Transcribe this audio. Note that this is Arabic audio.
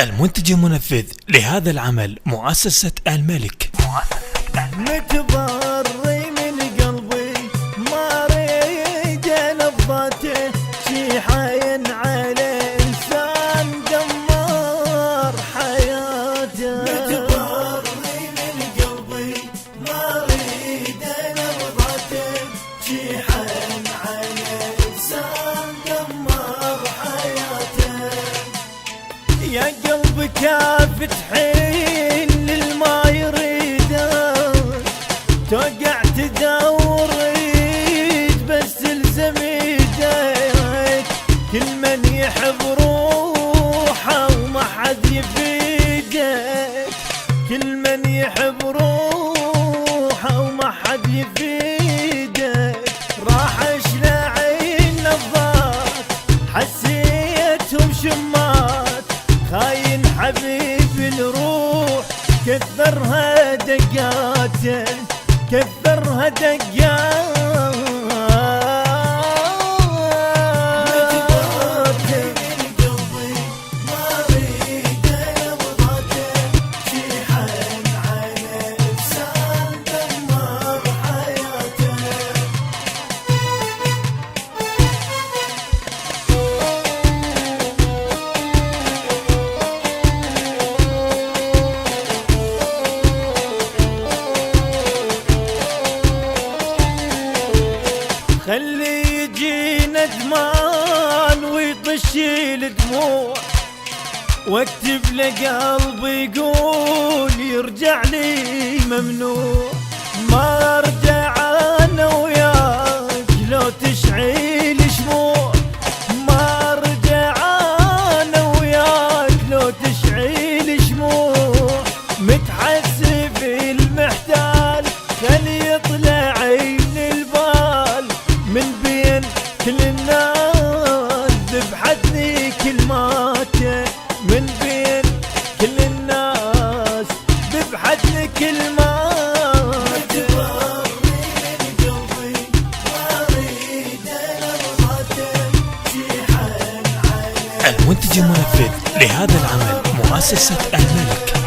المنتج المنفذ لهذا العمل مؤسسة الملك. متضري من قلبي ما اريد لفظته شي حاين على انسان دمر حياته. متضري من قلبي ما اريد لفظته شي حاين على انسان دمر حياته. يا قلبي كافة حين للما يريده توقع تدور ريد بس الزم يديك. كل من يحب روحه وما حد يفيدك. كل من يحب روحه وما حد يفيدك. راح اشلعين نظات حسيتهم شمات. خاين حبيب الروح كثرها دقاته كثرها دقاته. من قلبي ما اريد لفظته شي حن على انسان دمر حياته. خلي يجي ندمان ويطشي الدموع واكتب لقلبي يقول يرجع لي ممنوع. ما ارجع انا وياك لو تشعل شموع. ما ارجع انا وياك لو تشعل شموع. متحسب المحتال خلي يطلع عين البال من بين كل الناس ذبحتني كلماته. من بين كل الناس ذبحتني كلماته. متضري من قلبي ما اريد لفظته شي حن على المنتج المنفذ لهذا العمل مؤسسة الملك.